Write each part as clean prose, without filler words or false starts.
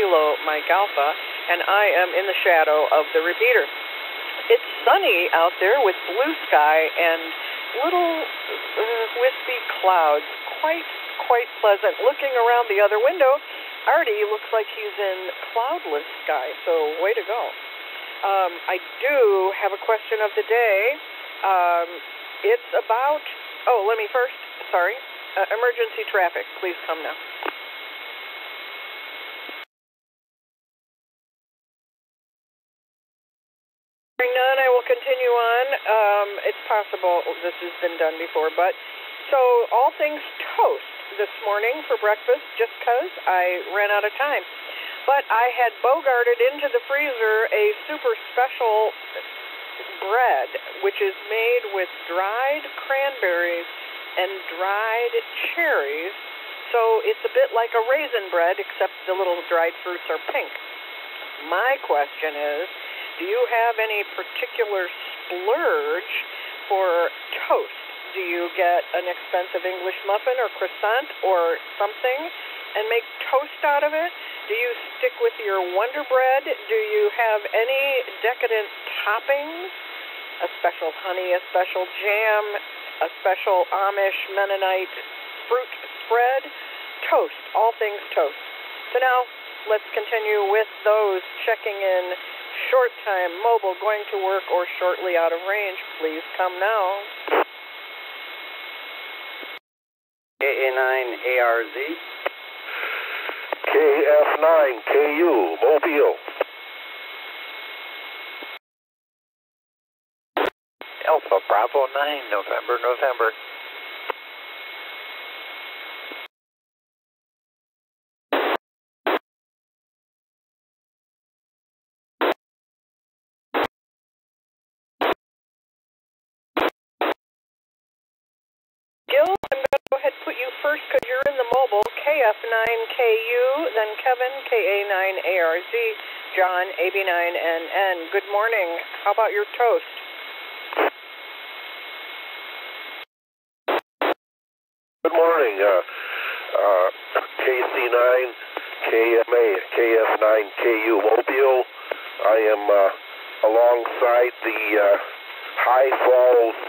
Kilo Mike Alpha, and I am in the shadow of the repeater. It's sunny out there with blue sky and little wispy clouds. Quite pleasant. Looking around the other window, Artie looks like he's in cloudless sky, so way to go. I do have a question of the day. It's about, let me first, sorry, emergency traffic. Please come now. Hearing none, I will continue on. It's possible this has been done before, but so all things toast this morning for breakfast just because I ran out of time. But I had bogarted into the freezer a super special bread, which is made with dried cranberries and dried cherries. So it's a bit like a raisin bread, except the little dried fruits are pink. My question is, do you have any particular splurge for toast? Do you get an expensive English muffin or croissant or something and make toast out of it? Do you stick with your Wonder Bread? Do you have any decadent toppings? A special honey, a special jam, a special Amish Mennonite fruit spread? Toast, all things toast. So now, let's continue with those checking in short time, mobile, going to work, or shortly out of range. Please come now. KA9ARZ. KF9KU, Mobile. Alpha Bravo 9, November. Gil, I'm going to go ahead and put you first because you're in the mobile. KF9KU, then Kevin, KA9ARZ, John, AB9NN. Good morning. How about your toast? Good morning. KC9, KMA, KF9KU, Mobile. I am alongside the High Falls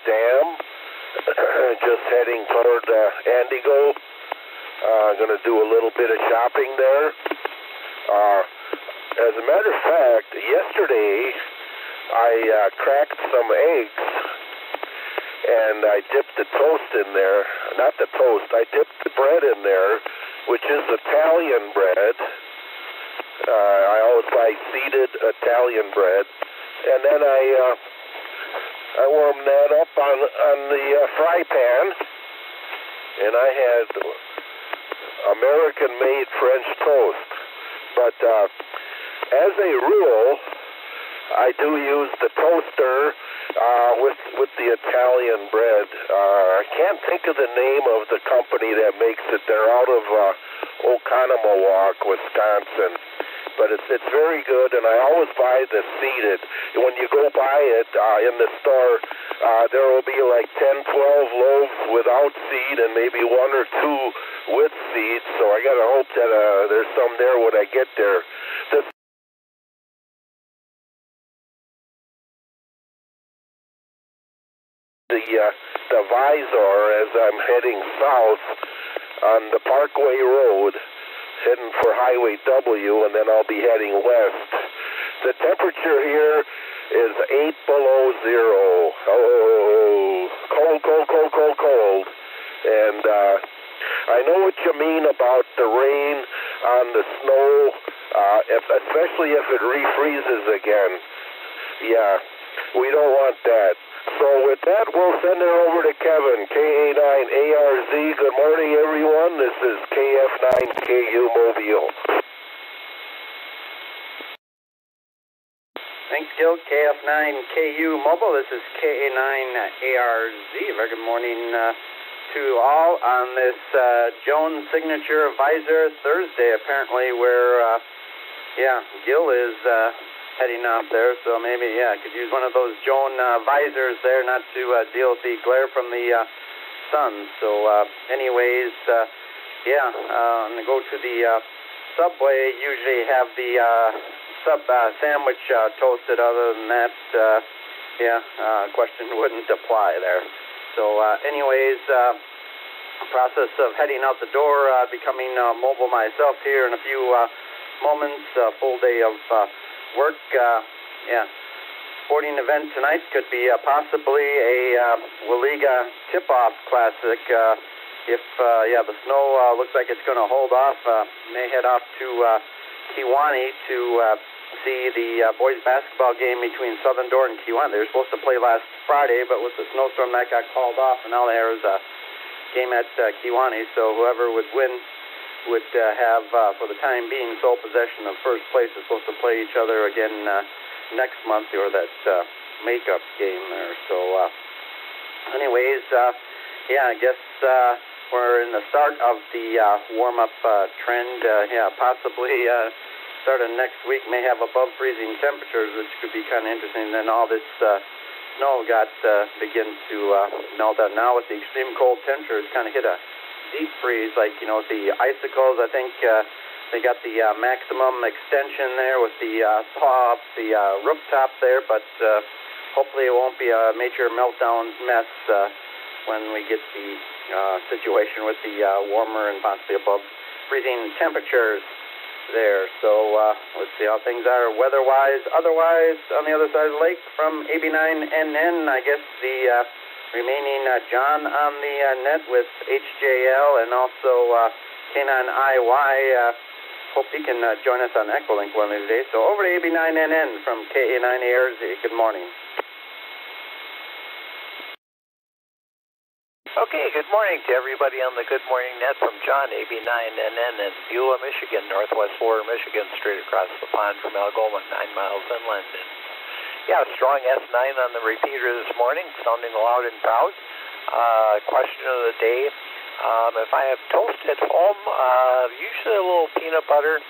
Dam. Just heading toward Andigo. Going to do a little bit of shopping there. As a matter of fact, yesterday I cracked some eggs and I dipped the toast in there. Not the toast, I dipped the bread in there, which is Italian bread. I always buy seeded Italian bread. And then I warmed that up on the fry pan, and I had American-made French toast. But as a rule, I do use the toaster with the Italian bread. I can't think of the name of the company that makes it. They're out of Oconomowoc, Wisconsin. But it's very good, and I always buy the seeded. When you go buy it in the store, there will be like 10, 12 loaves without seed and maybe 1 or 2 with seed. So I got to hope that there's some there when I get there. The visor as I'm heading south on the Parkway Road, heading for Highway W, and then I'll be heading west. The temperature here is 8 below zero. Oh, cold. And I know what you mean about the rain on the snow, especially if it refreezes again. Yeah, we don't want that. So with that, we'll send it over to Kevin, KA9ARZ. Good morning, everyone. This is KF9KU Mobile. Thanks, Gil. KF9KU Mobile. This is KA9ARZ. Very good morning to all on this Jones Signature Visor Thursday, apparently, where, Gil is heading out there, so maybe, could use one of those Joan visors there, not to deal with the glare from the sun. So, anyways, I'm going to go to the Subway usually have the sub sandwich toasted. Other than that, question wouldn't apply there. So anyways, process of heading out the door, becoming mobile myself here in a few moments. Full day of work. Sporting event tonight could be possibly a Waliga tip-off classic. If the snow looks like it's going to hold off, may head off to Kewanee to see the boys basketball game between Southern Door and Kewanee. They were supposed to play last Friday, but with the snowstorm that got called off, and now there is a game at Kewanee. So whoever would win would have, for the time being, sole possession of first place. They're supposed to play each other again next month, or that makeup game there. So anyways, I guess we're in the start of the warm-up trend. Possibly starting next week may have above freezing temperatures, which could be kind of interesting. Then all this snow begin to melt out. Now with the extreme cold temperatures, kind of hit a deep freeze, like, the icicles. I think they got the maximum extension there with the thaw up the rooftop there, but hopefully it won't be a major meltdown mess when we get the situation with the warmer and possibly above freezing temperatures there. So let's see how things are weather-wise. Otherwise, on the other side of the lake from AB9NN, I guess the remaining John on the net with HJL and also K9IY. Hope he can join us on ECHOLINK one of these days. So over to AB9NN from KA9ARZ. Good morning. Okay, good morning to everybody on the Good Morning Net from John, AB9NN in Beulah, Michigan, northwest Lower Michigan, straight across the pond from Algoma, 9 miles inland. And strong S9 on the repeater this morning, sounding loud and proud. Question of the day, if I have toast at home, usually a little peanut butter,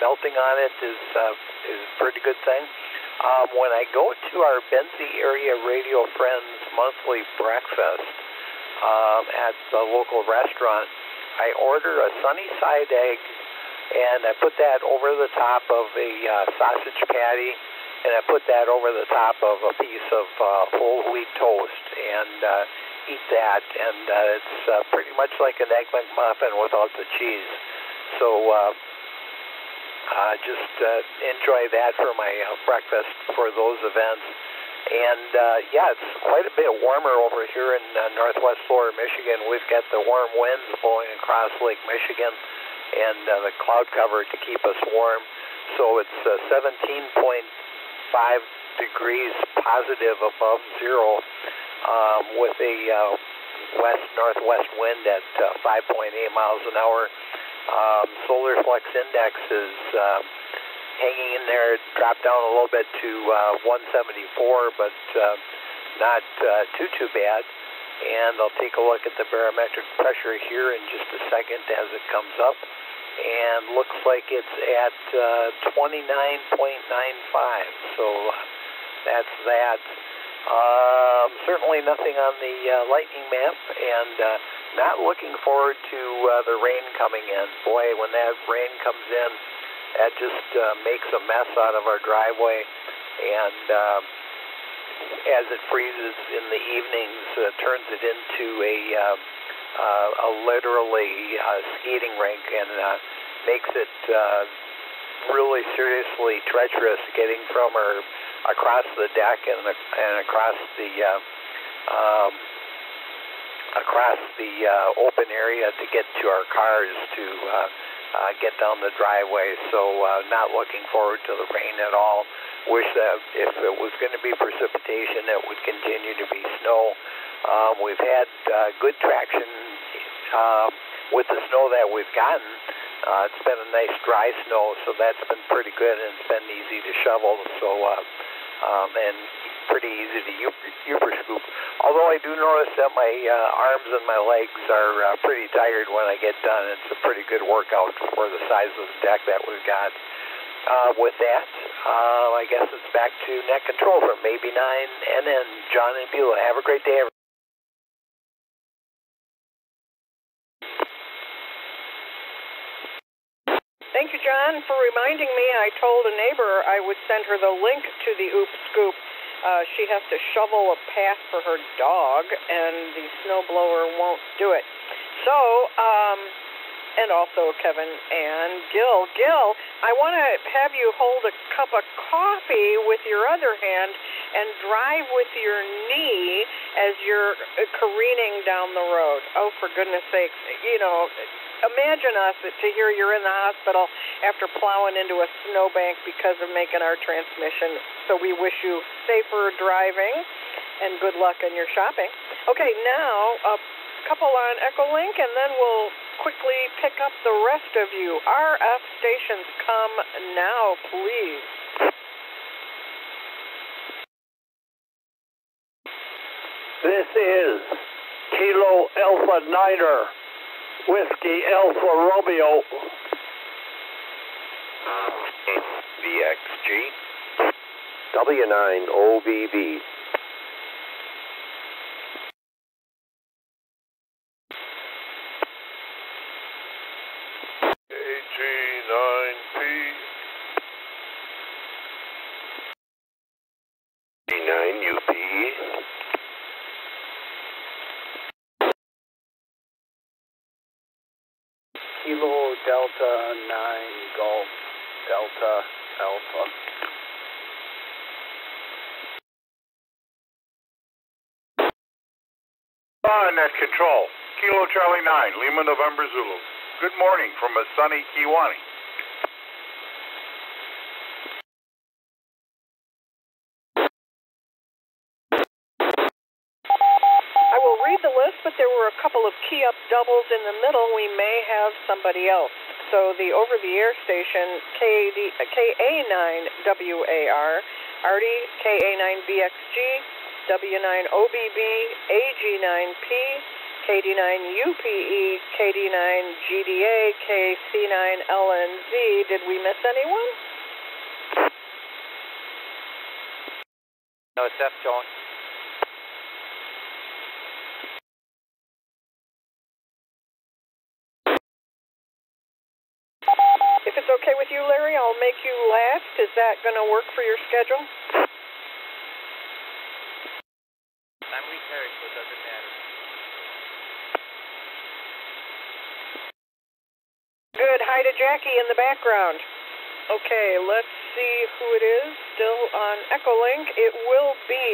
melting on it is a pretty good thing. When I go to our Benzie area radio friends monthly breakfast at the local restaurant, I order a sunny side egg, and I put that over the top of a sausage patty, and I put that over the top of a piece of whole wheat toast, and eat that. And it's pretty much like an Egg McMuffin without the cheese. So just enjoy that for my breakfast for those events. And it's quite a bit warmer over here in northwest Lower Michigan. We've got the warm winds blowing across Lake Michigan and the cloud cover to keep us warm. So it's 17.5 degrees positive above zero with a west-northwest wind at 5.8 miles an hour. Solar Flex Index is hanging in there. It dropped down a little bit to 174, but not too bad. And I'll take a look at the barometric pressure here in just a second as it comes up. And looks like it's at 29.95. So that's that. Certainly nothing on the lightning map, and not looking forward to the rain coming in. Boy, when that rain comes in, that just makes a mess out of our driveway. And as it freezes in the evenings, turns it into a literally skating rink, and makes it really seriously treacherous getting from across the deck and across the open area to get to our cars to get down the driveway. So not looking forward to the rain at all. Wish that if it was going to be precipitation, it would continue to be snow. We've had good traction with the snow that we've gotten. It's been a nice dry snow, so that's been pretty good, and it's been easy to shovel. So and pretty easy to Uber scoop. Although I do notice that my arms and my legs are pretty tired when I get done. It's a pretty good workout for the size of the deck that we've got. With that, I guess it's back to net control from AB9 and then John and Beulah. Have a great day, everyone. thank you, John, for reminding me. I told a neighbor I would send her the link to the Oop Scoop. She has to shovel a path for her dog, and the snowblower won't do it. So, and also Kevin and Gil. Gil, I want to have you hold a cup of coffee with your other hand and drive with your knee as you're careening down the road. Oh, for goodness sakes. You know, imagine us to hear you're in the hospital after plowing into a snowbank because of making our transmission. So we wish you safer driving and good luck in your shopping. Okay, now a couple on ECHOLINK, and then we'll quickly pick up the rest of you. RF stations, come now, please. This is Kilo Alpha Niner, Whiskey Alpha Romeo. VXG. W9OBB. AG9P. D9UPE. Kilo Delta 9 Golf Delta Alpha. Net control. Kilo Charlie 9, Lima November Zulu. Good morning from a sunny Kiwani. I will read the list, but there were a couple of key-up doubles in the middle. We may have somebody else. So the over-the-air station, KA9WAR, Artie, KA9BXG, W9OBB, AG9P, KD9UPE, KD9GDA, KC9LNZ. Did we miss anyone? No, Seth, Joan. If it's okay with you, Larry, I'll make you last. Is that going to work for your schedule? I'm retired, so it doesn't matter. Good. Hi to Jackie in the background. Okay, let's see who it is. Still on ECHOLINK. It will be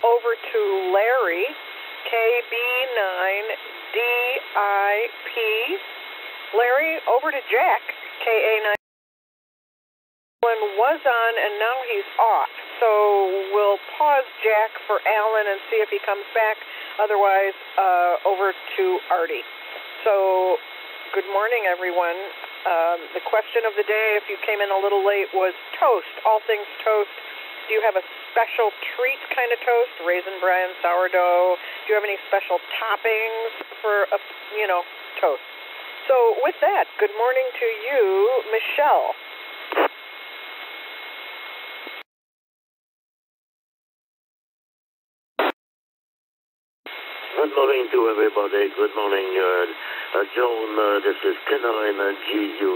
over to Larry, KB9DIP. Larry, over to Jack, KA9. Alan was on and now he's off. So we'll pause Jack for Alan and see if he comes back. Otherwise, over to Artie. So good morning, everyone. The question of the day, if you came in a little late, was toast. All things toast. Do you have a special treat kind of toast? Raisin bran, sourdough? Do you have any special toppings for a, toast? So with that, good morning to you, Michelle. Good morning to everybody. Good morning, Joan. This is K9GU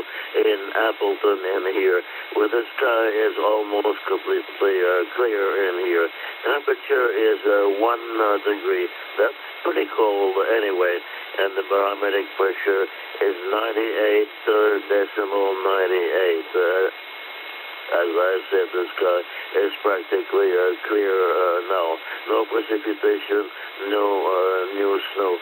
in Appleton in here, where the sky is almost completely clear in here. Temperature is 1 degree. That's pretty cold anyway. And the barometric pressure is 98.98. As I said, the sky is practically clear now. No precipitation, no new snow.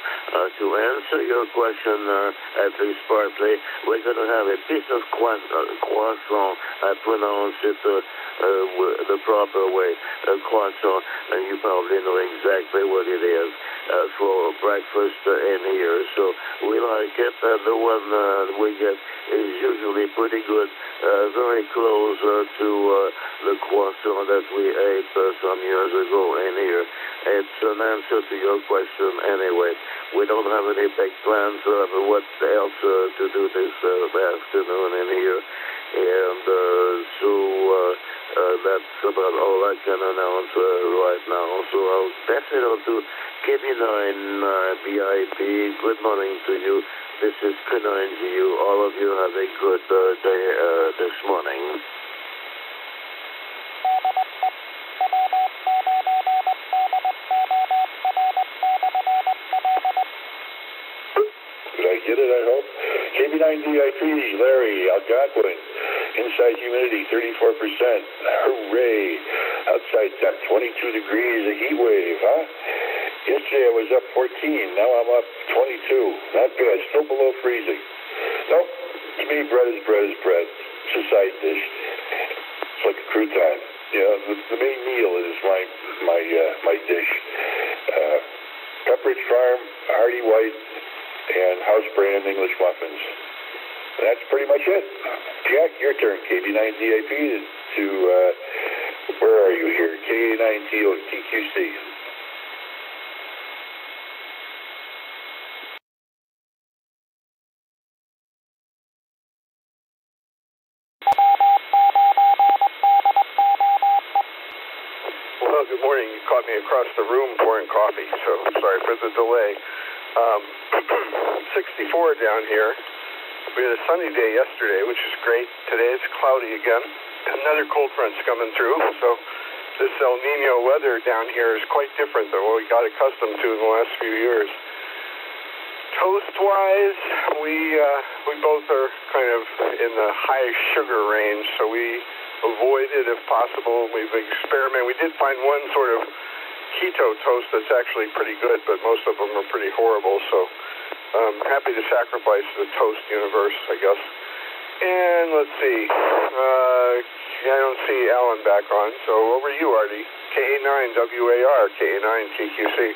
To answer your question, at least partly, we're going to have a piece of croissant. I pronounce it the proper way, croissant, and you probably know exactly what it is for breakfast in here. So we like it, and the one we get is usually pretty good, very close to the croissant that we ate some years ago in here. It's an answer to your question anyway. We don't have any big plans of what else to do this afternoon in here. And so that's about all I can announce right now. So I'll pass it on to KB9 BIP. Good morning to you. This is K9GU. All of you have a good day this morning. Did I get it, I hope? KB9DIP, Larry, Algonquin. Inside humidity, 34%. Hooray. Outside temp, 22 degrees, a heat wave, huh? Yesterday I was up 14. Now I'm up 22. Not bad. Still below freezing. Nope. To me, bread is bread is bread. It's a side dish. It's like a crouton. You know, the main meal is my dish. Pepperidge Farm, Hardy White, and house brand English muffins. That's pretty much it. Jack, your turn. KB9DIP to where are you here? KA9TQC. Well, good morning. You caught me across the room pouring coffee, so sorry for the delay. 64 down here. We had a sunny day yesterday, which is great. Today it's cloudy again. Another cold front's coming through, so this El Nino weather down here is quite different than what we got accustomed to in the last few years. Toast-wise, we both are kind of in the high sugar range, so we avoid it if possible. We've experimented. We did find one sort of keto toast that's actually pretty good, but most of them are pretty horrible, so I'm happy to sacrifice the toast universe, I guess. And let's see. I don't see Alan back on, so over to you, Artie. KA9WAR, KA9TQC.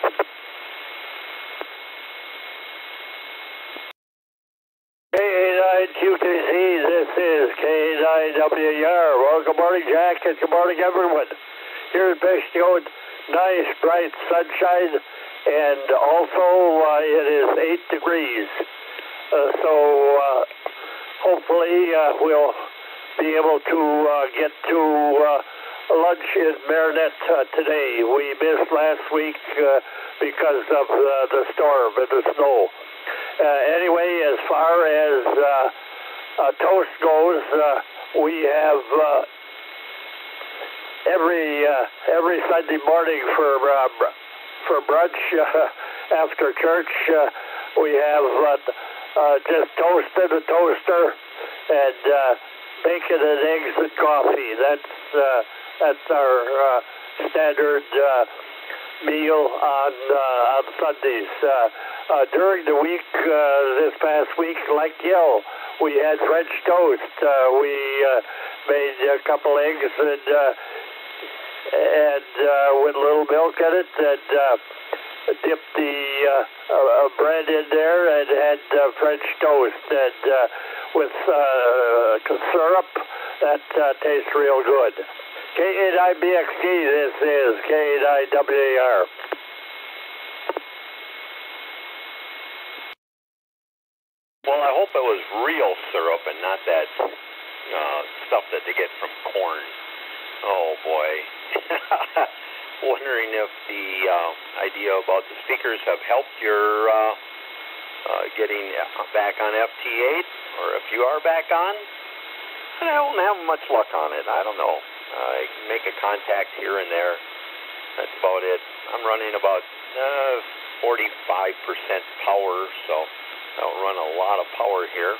KA9QTC, this is KA9WAR. Well, good morning, Jack, and good morning, everyone. Here in Bechtel, nice, bright sunshine, and also it is 8 degrees. So hopefully we'll be able to get to lunch in Marinette today. We missed last week because of the storm and the snow. Anyway, as far as toast goes, we have every Sunday morning for brunch after church. We have just toast in the toaster and bacon and eggs and coffee. That's our standard meal on Sundays. During the week, this past week, like we had French toast. We made a couple eggs and with a little milk in it, and dipped the bread in there and had French toast and with syrup. That tastes real good. KA9BXG, this is KA9WAR. Well, I hope it was real syrup and not that stuff that they get from corn. Oh, boy. Wondering if the idea about the speakers have helped your getting back on FT8, or if you are back on. I don't have much luck on it. I don't know. I can make a contact here and there. That's about it. I'm running about 45% power, so I don't run a lot of power here.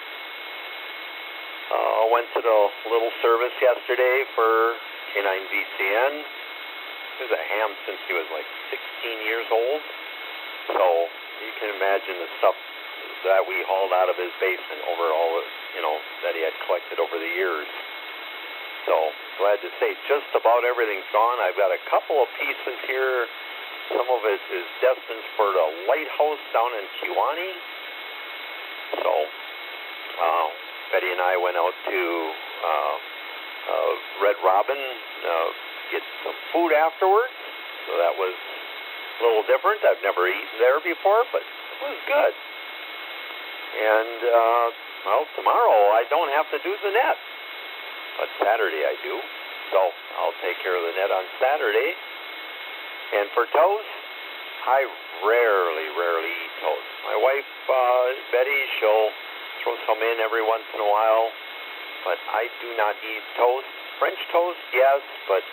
I went to the little service yesterday for K9VCN. He was a ham since he was like 16 years old. So you can imagine the stuff that we hauled out of his basement over all, that he had collected over the years. So glad to say just about everything's gone. I've got a couple of pieces here. Some of it is destined for the lighthouse down in Kewanee. So Betty and I went out to Red Robin, get some food afterwards. So that was a little different. I've never eaten there before, but it was good. And, tomorrow I don't have to do the net. but Saturday I do. So I'll take care of the net on Saturday. And for toast, I rarely eat toast. My wife, Betty, she'll throw some in every once in a while, but I do not eat toast. French toast, yes, but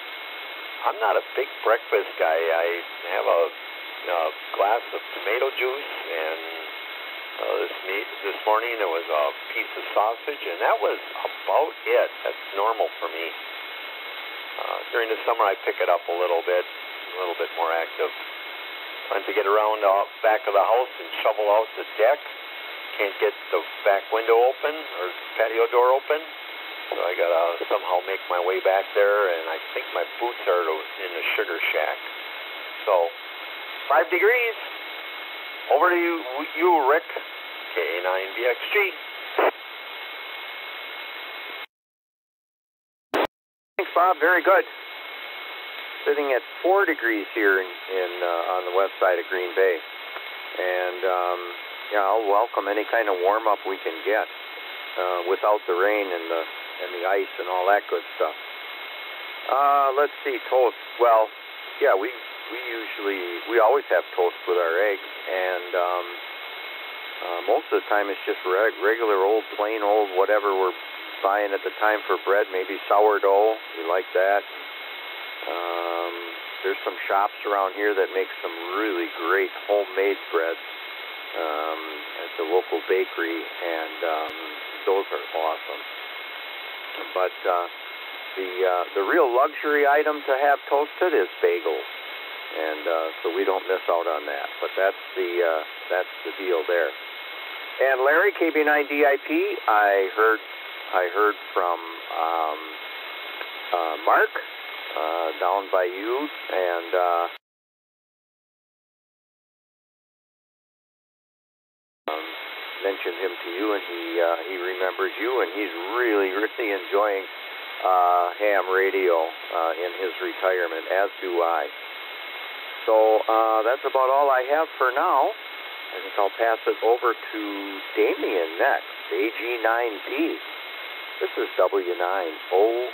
I'm not a big breakfast guy. I have a glass of tomato juice, and this morning there was a piece of sausage, and that was about it. That's normal for me. During the summer, I pick it up a little bit more active. Trying to get around the back of the house and shovel out the deck. Can't get the back window open or patio door open, so I gotta somehow make my way back there, and I think my boots are in the sugar shack. So, 5 degrees. Over to you, Rick. K9BXG. Thanks, Bob. Very good. Sitting at 4 degrees here on the west side of Green Bay, and I'll welcome any kind of warm up we can get without the rain and the ice and all that good stuff. Let's see, toast. Well, yeah, we always have toast with our eggs, and most of the time it's just regular old, plain old, whatever we're buying at the time for bread. Maybe sourdough. We like that. There's some shops around here that make some really great homemade breads at the local bakery, and those are awesome. But the real luxury item to have toasted is bagels, and so we don't miss out on that. But that's the deal there. And Larry, KB9DIP, I heard from Mark down by you, and mentioned him to you, and he remembers you, and he's really enjoying ham radio in his retirement, as do I. So that's about all I have for now. I think I'll pass it over to Damien next, AG9P. This is W9OBC.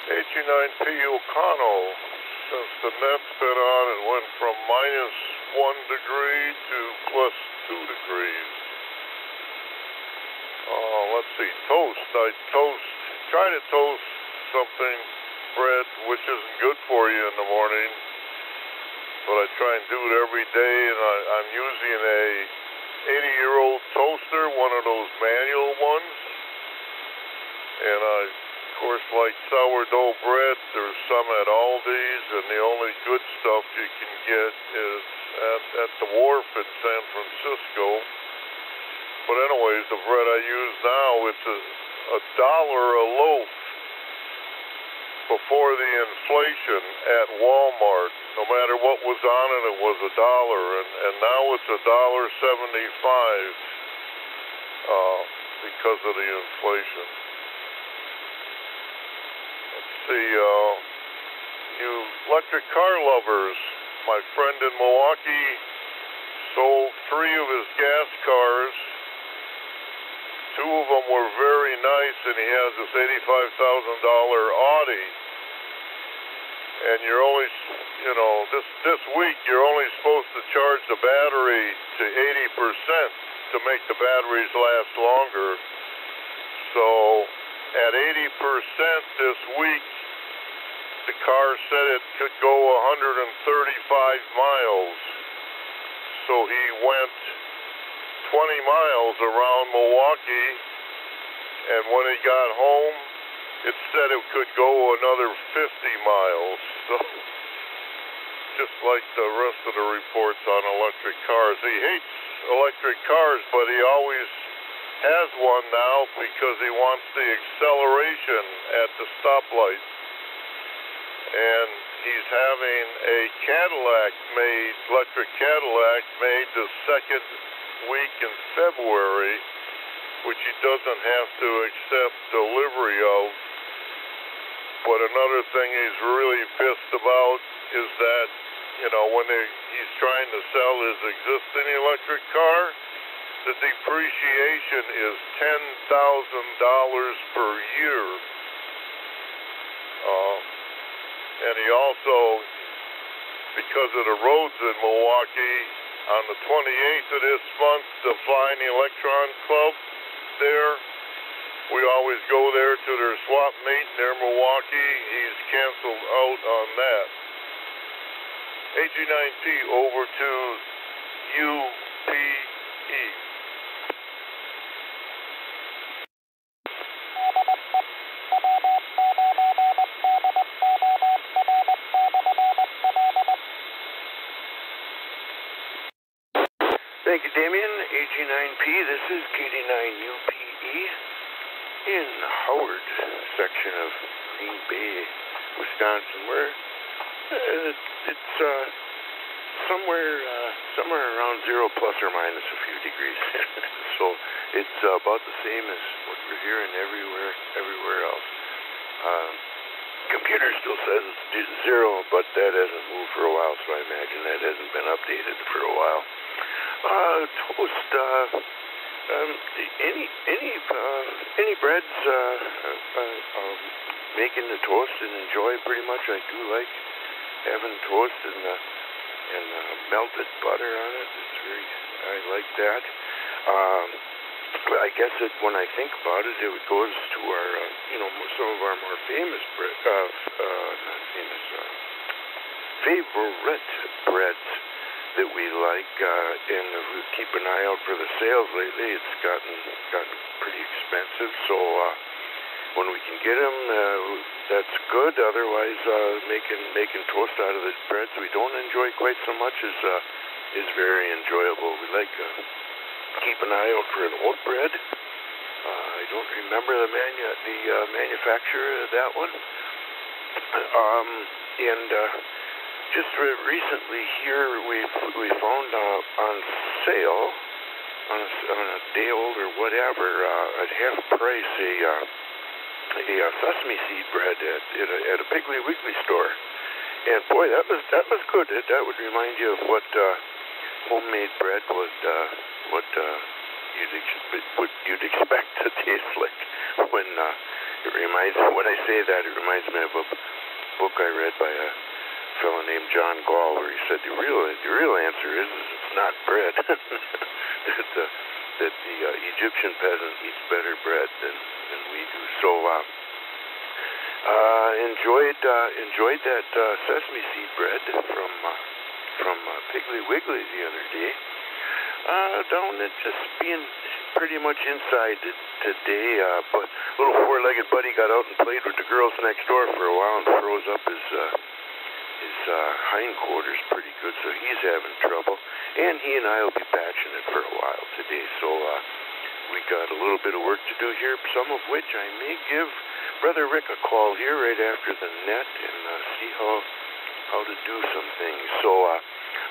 AG9P O'Connell. Since the net's been on, it went from -1 degree to +2 degrees. Let's see, toast. I try to toast something, bread, which isn't good for you in the morning, but I try and do it every day, and I'm using a 80-year-old toaster, one of those manual ones, and I, of course, like sourdough bread. There's some at Aldi's, and the only good stuff you can get is at the wharf in San Francisco. But anyways, the bread I use now, it's $1 a loaf before the inflation at Walmart. No matter what was on it, it was $1, and now it's $1.75 because of the inflation. Let's see, you electric car lovers, my friend in Milwaukee sold 3 of his gas cars. 2 of them were very nice, and he has this $85,000 Audi. And you're only, this week you're only supposed to charge the battery to 80% to make the batteries last longer. So at 80% this week, the car said it could go 135 miles. So he went 20 miles around Milwaukee, and when he got home, it said it could go another 50 miles. So, just like the rest of the reports on electric cars. He hates electric cars, but he always has one now because he wants the acceleration at the stoplight. And he's having a electric Cadillac made the second week in February, which he doesn't have to accept delivery of. But another thing he's really pissed about is that, when he's trying to sell his existing electric car. The depreciation is $10,000 per year. And he also, because of the roads in Milwaukee, on the 28th of this month, the Flying Electron Club there, we always go there to their swap meet near Milwaukee. He's canceled out on that. AG9P over to UPE. Thank you, Damien. AG9P, this is KD9UPE in Howard section of Green Bay, Wisconsin, where it's somewhere around 0 plus or minus a few degrees. So it's about the same as what we're hearing everywhere else. Computer still says it's 0, but that hasn't moved for a while, so I imagine that hasn't been updated for a while. Toast, any breads, making the toast and enjoy pretty much. I do like having toast and melted butter on it. I like that. But I guess when I think about it, it goes to our, some of our more famous favorite breads that we like, and if we keep an eye out for the sales lately, it's gotten pretty expensive. So when we can get them, that's good. Otherwise, making toast out of the breads we don't enjoy quite so much is very enjoyable. We like keep an eye out for an oat bread. I don't remember the manufacturer of that one. Just recently here we found on sale on a day old or whatever at half price a sesame seed bread at a Piggly Wiggly store, and boy, that was good. That would remind you of what homemade bread would what you'd expect to taste like. When I say that, it reminds me of a book I read by a fellow named John Gall, where he said the real answer is it's not bread. that the Egyptian peasant eats better bread than we do. So enjoyed that sesame seed bread from Piggly Wiggly the other day. Down at just being pretty much inside today, but little four-legged buddy got out and played with the girls next door for a while and froze up his hindquarters pretty good, so he's having trouble. And he and I will be patching it for a while today, so we got a little bit of work to do here, some of which I may give Brother Rick a call here right after the net and see how to do some things. So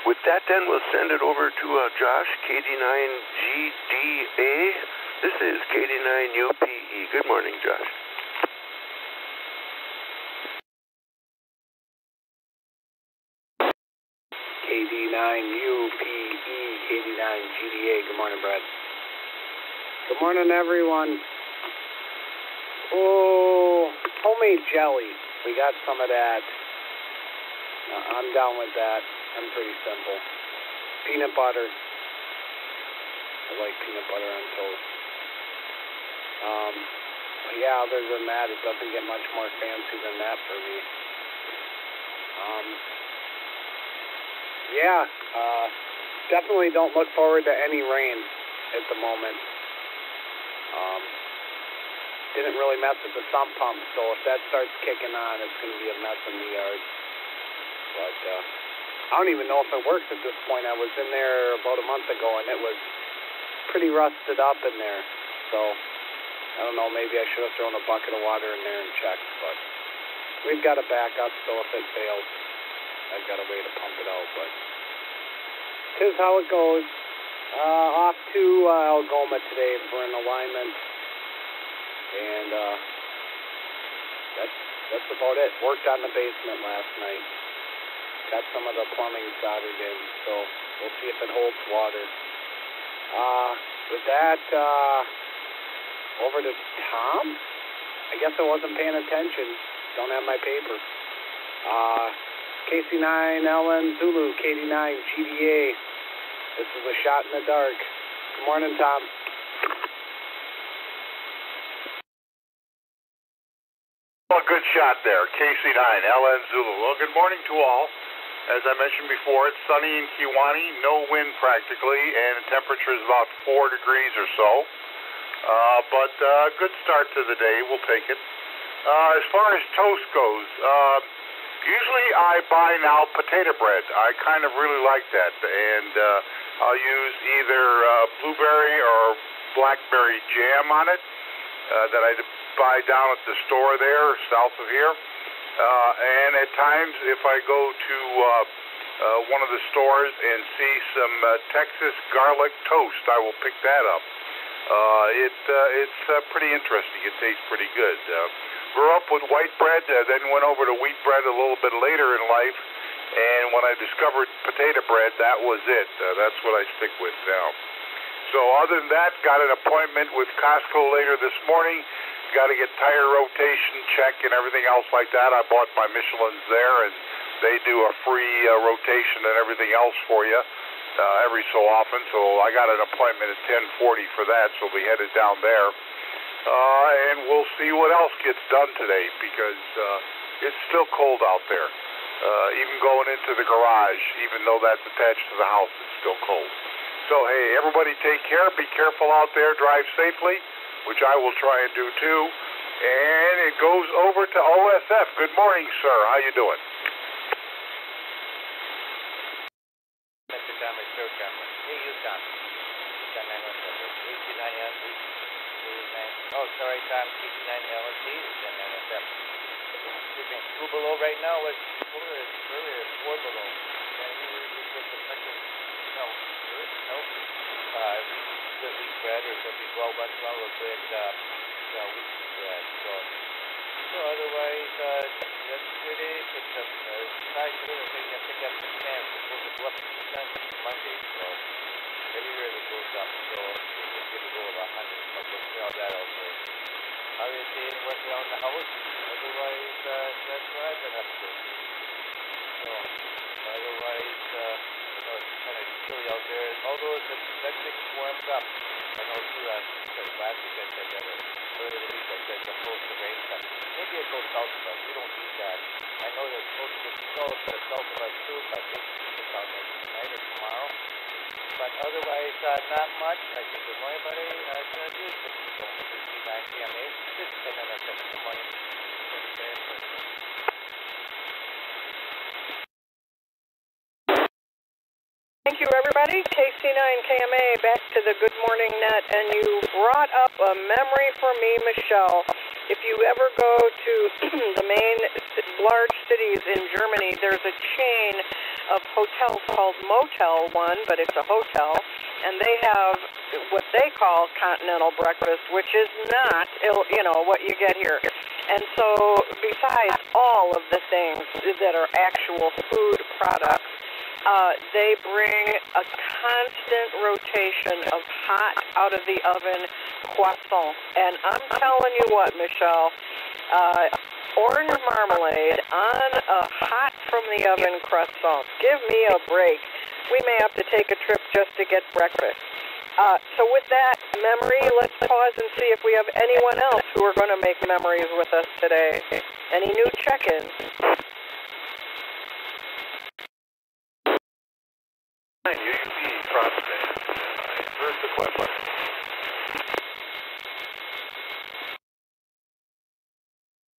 with that, then, we'll send it over to Josh, KD9GDA. This is KD9UPE. Good morning, Josh. KD9UPE, KD9GDA. Good morning, Brad. Good morning, everyone. Oh, homemade jelly. We got some of that. I'm down with that. I'm pretty simple. Peanut butter. I like peanut butter on toast. Yeah, other than that, it doesn't get much more fancy than that for me. Definitely don't look forward to any rain at the moment. Didn't really mess with the sump pump, so if that starts kicking on, it's going to be a mess in the yard. But I don't even know if it works at this point. I was in there about a month ago, and it was pretty rusted up in there. So I don't know, maybe I should have thrown a bucket of water in there and checked. But we've got a backup, so if it fails, I've got a way to pump it out. But 'tis how it goes. Off to Algoma today for an alignment. And that's about it. Worked on the basement last night. Got some of the plumbing soldered in, so we'll see if it holds water. With that, over to Tom. I guess I wasn't paying attention. Don't have my paper. KC9 LN Zulu, KD9 GDA. This is a shot in the dark. Good morning, Tom. Well, good shot there, KC9 LN Zulu. Well, good morning to all. As I mentioned before, it's sunny in Kewanee, no wind practically, and the temperature is about 4 degrees or so. But good start to the day. We'll take it. As far as toast goes, usually I buy now potato bread. I kind of really like that, and I'll use either blueberry or blackberry jam on it that I buy down at the store there south of here. And at times, if I go to one of the stores and see some Texas garlic toast, I will pick that up. It's pretty interesting. It tastes pretty good. Grew up with white bread, then went over to wheat bread a little bit later in life, and when I discovered potato bread, that was it. That's what I stick with now. So other than that, got an appointment with Costco later this morning. Got to get tire rotation check and everything else like that. I bought my Michelins there, and they do a free rotation and everything else for you every so often. So I got an appointment at 10:40 for that, so we'll be headed down there. And we'll see what else gets done today, because it's still cold out there. Even going into the garage, even though that's attached to the house, it's still cold. So, hey, everybody take care. Be careful out there. Drive safely, which I will try and do too. And it goes over to OSF. Good morning, sir. How you doing? Mr. Thomas Sturgeon. Hey, you, Tom. Oh, sorry, Tom. KC9 LNC is in NSF. Excuse me. 2 below right now. Was earlier 4 below. And we just affected. No. Good wheat bread, or could be 12 bucks well with good wheat bread. So otherwise, yesterday picked up side today. I think I picked up some cans. It's supposed to go up 2 cents Monday, so every year it goes up. So we can give a go of 100. But we'll see how that out there. Obviously, working around the house. Otherwise, that's what I've been up to. So otherwise, it's kind of chilly out there. Although that thing warmed up. I know too, because last week I said that earlier in the week I said it's supposed to rain. Maybe it goes south of us. We don't need that. I know there's supposed to get snow to the south of us too, but it's out there tonight or tomorrow. But otherwise, not much. I think good morning, buddy. It's going to do it. KC9 KMA. Just 10 minutes. Good morning. Thank you, everybody. KC9 KMA, back to the Good Morning Net, and you brought up a memory for me, Michelle. If you ever go to the main large cities in Germany, there's a chain of hotels called Motel One, but it's a hotel, and they have what they call continental breakfast, which is not, what you get here. And so, besides all of the things that are actual food products, they bring a constant rotation of hot, out-of-the-oven croissant. And I'm telling you what, Michelle, orange marmalade on a hot-from-the-oven croissant. Give me a break. We may have to take a trip just to get breakfast. So with that memory, let's pause and see if we have anyone else who are going to make memories with us today. Any new check-ins?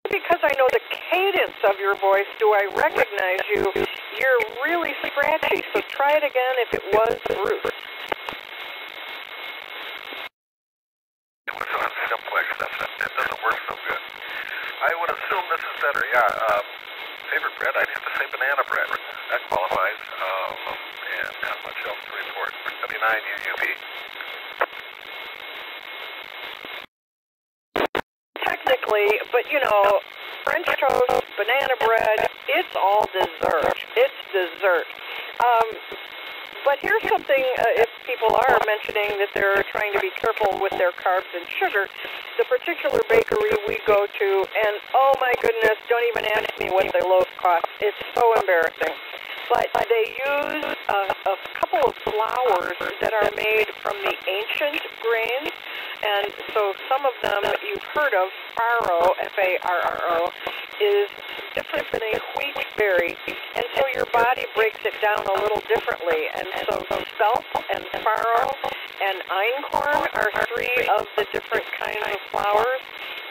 Because I know the cadence of your voice, do I recognize you? You're really scratchy, so try it again if it was Bruce. It was on simplex, that doesn't work so good. I would assume this is better, yeah. Favorite bread, I'd have to say banana bread. That qualifies, and not much else to report. 79 UUP. Technically, but French toast, banana bread, it's all dessert. It's dessert. But here's something, if people are mentioning that they're trying to be careful with their carbs and sugar, the particular bakery we go to, and oh my goodness, don't even ask me what their loaf costs. It's so embarrassing. But they use a couple of flours that are made from the ancient grains, and so some of them you've heard of, farro, F-A-R-R-O, is different than a wheat berry, and so your body breaks it down a little differently. And so spelt and farro and einkorn are three of the different kinds of flours,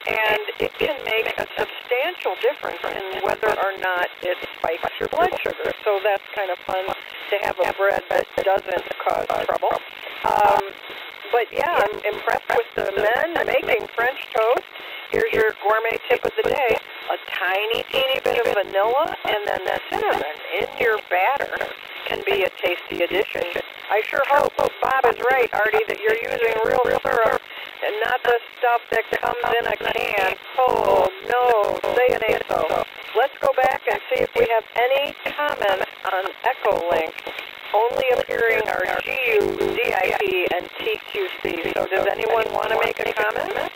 and it can make a substantial difference in whether or not it spikes your blood sugar. So that's kind of fun to have a bread that doesn't cause trouble. But yeah, I'm impressed with the men making French toast. Here's your gourmet tip of the day. A tiny, teeny bit of vanilla and then the cinnamon in your batter can be a tasty addition. I sure hope Bob is right, Artie, that you're using real syrup and not the stuff that comes in a can. Oh, no, say it ain't so. Let's go back and see if we have any comments on ECHOLINK. Only appearing are GU, DIP, and TQC. So does anyone want to make a comment?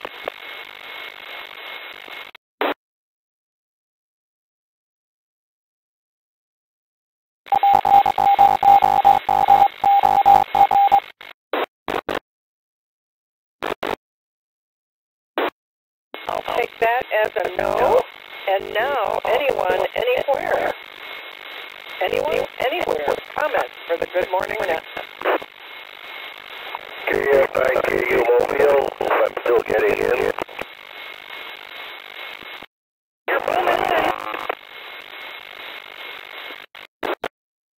I'll take that as a no. And now, anyone, anywhere. Anyone, anywhere. Comments for the Good Morning Net. KF9KU Mobile, I'm still getting in. You're booming in.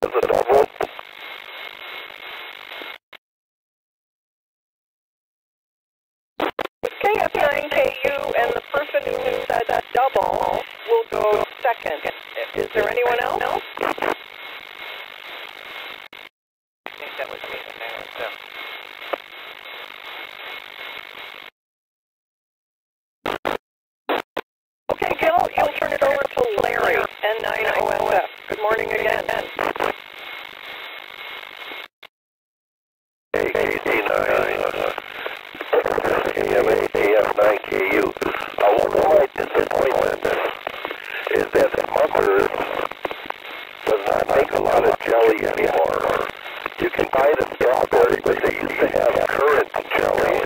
That's a double. KF9KU and the person who said that double will go second. Is there anyone else? I think that was me. Okay, Gil, you'll turn it over to Larry, N9OSF. Good morning again. KF9KU. One of my disappointments is that Smuckers does not make a lot of jelly anymore. You can buy the strawberry, but they used to have currant jelly,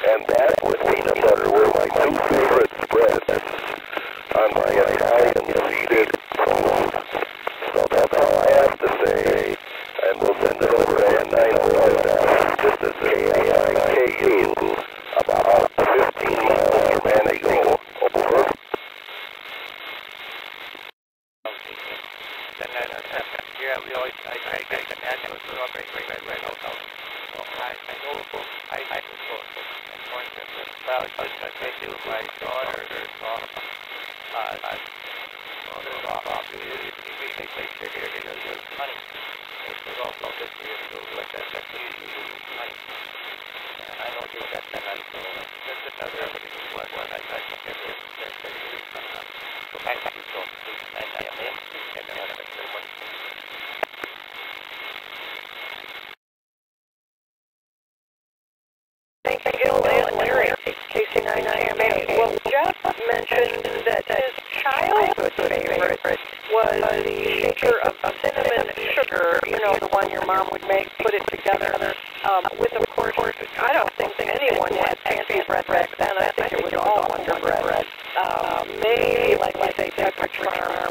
and that with peanut butter were my two favorite spreads on my Italian seeded food. So that's all I have to say, and we'll send it over to N9OSF, just as KF9KU, about 15 miles from Anago. Over. Yeah, we always, I get the natural strawberry, right, also. I know, I was going to the flowers, but they do my daughter, they sugar, they use honey. It's also good for you to do like that, honey. I don't do that, there's another one, I think there's so I can go to and then Thank you, Gil and Larry, KC9IMA. Well, Jeff mentioned that his childhood favorite was the shaker of cinnamon sugar, you know, the one your mom would make, put it together, with, of course, I don't think anyone had fancy bread back then. I think it was all Wonder Bread. Maybe, like we say, Pepperidge Farm,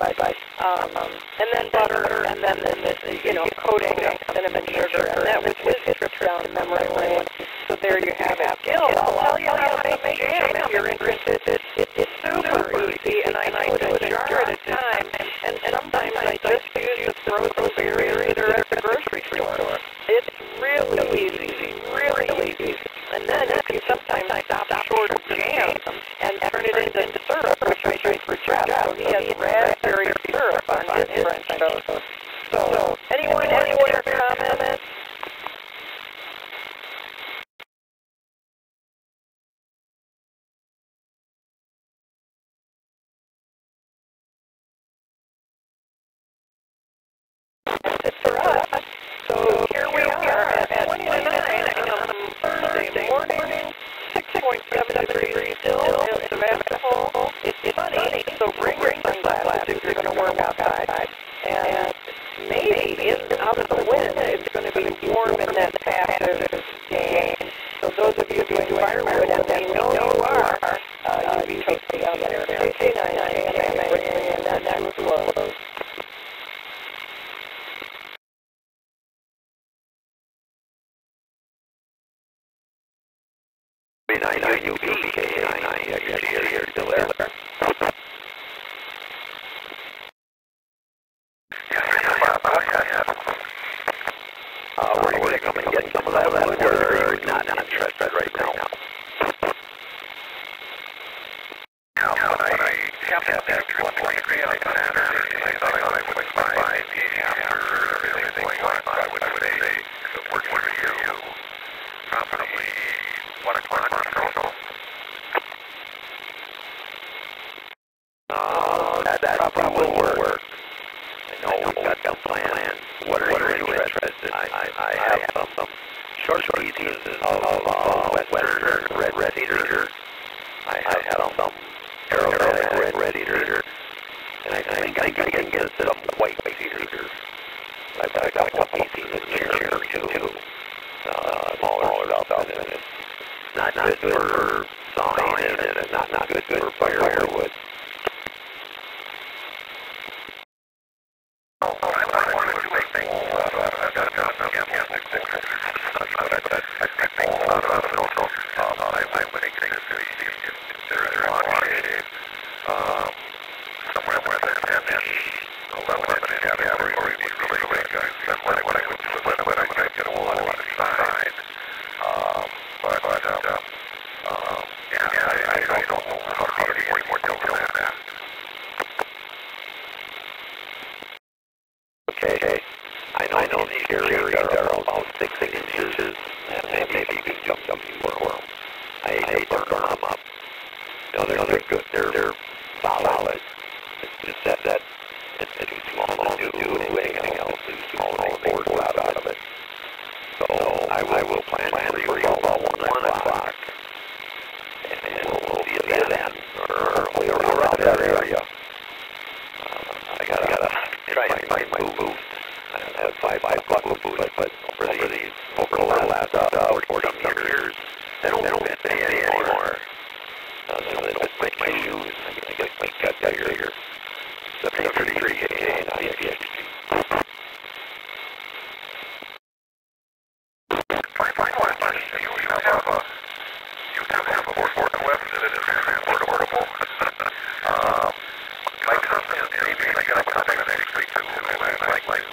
and then butter, and then this, you know, coating of cinnamon sugar, and that was his trip down to memory lane. So there you have it. Gil, I'll tell you how to make jam if you're interested. It's super easy, and I put a jar at a time, and sometimes I just use the frozen berries either at the grocery store. It's really easy, really easy. And then you can sometimes stop short of jam and turn it into syrup, which I do for Jeff. So he has raspberry syrup on his French toast. So anyone comment? It's for us. outside, and maybe out of the wind, it's going to be warm in that passive gain. So those of you doing firewood, and they know you are, you'll be toasty out there. KC9, and that's close. K9, still there. Were you going to come and get some of that wood, or are you not interested right now? When I kept after 123 on Saturday, I thought I would find after everything going on, I would say, if it works for you, probably 1 o'clock or so. That probably will work. I know we've got some plans. What are you interested in? I have some short pieces of Western red cedar. I have some aromatic red cedar. And I think I can get some white cedar. I've got a couple of pieces of cherry too. Smaller stuff. And it's not good for sawing, and it's not good for firewood. Okay, I know these cherries are about 6 inches, and maybe you can do something for them. I hate to burn them up. No, they're good. They're solid. It's just that it's too small to do anything else. It's too small to make boards out of it. So I will plan for you about 1 o'clock, and we'll see you then, or around that area. I gotta try and find my boots. I have 5 boots, but over the last 40 years, they don't fit me anymore. So they don't fit my shoes. I guess my cut bigger. The 33 and I get you do have a forklift that is transportable. My cousin is maybe I got something next week too, and I like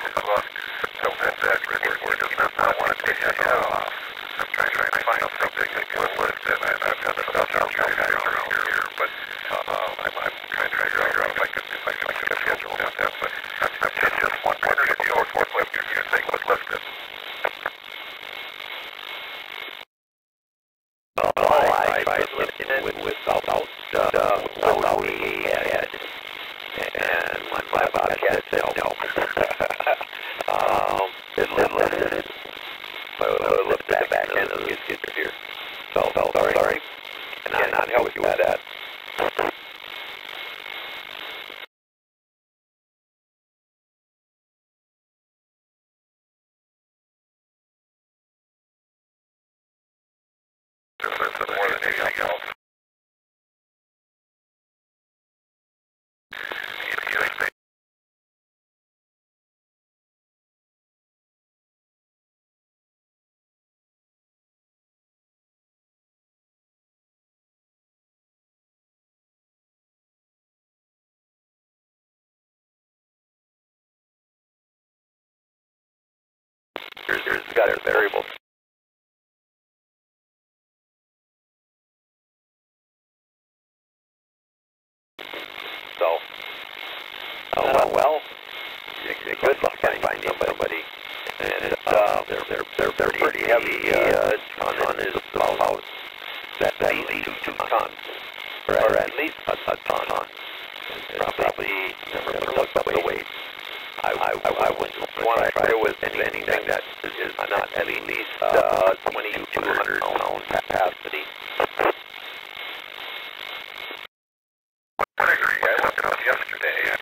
so that really does not want to take his head off. I'm trying to find something that will lift, and I've got enough guys around here, but I'm trying to figure out if I can schedule that. But I'm just wondering if your forklift you think would lift it. I tried lifting it without me head, and my bobcat said no. It lifted. But lift that back end of the skid here. So sorry. And I'm not help you with that. More than anything else. There's got variables. So, well, good luck finding somebody. And they're pretty heavy. Ton is about at least 2 tons, or at least a ton. And probably never looked up the weight. I wouldn't want to try with anything that is not at least 2,200 pound capacity. I agree. I looked it up yesterday, and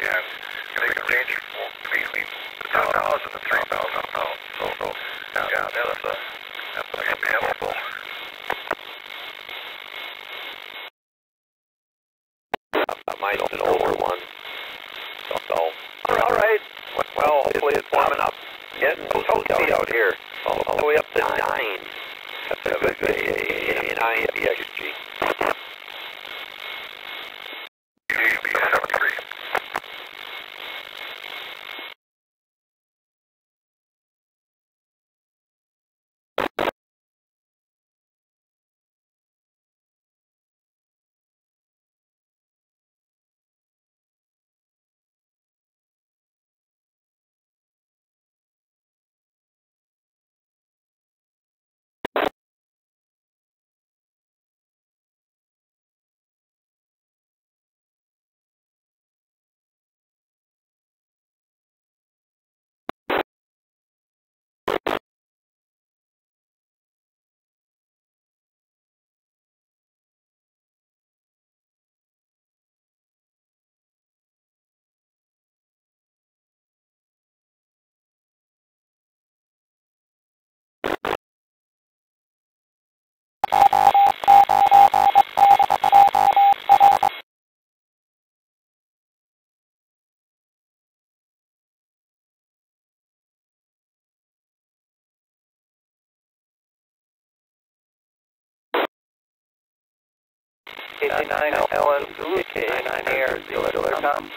KC9 LN Zulu, KA9 ARZ, still there, Tom?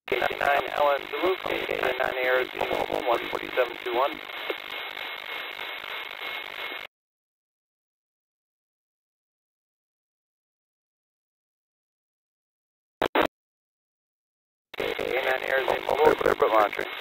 KC9 LN Zulu, KA9 ARZ, 14721. KA9 ARZ, mobile, clear but launching.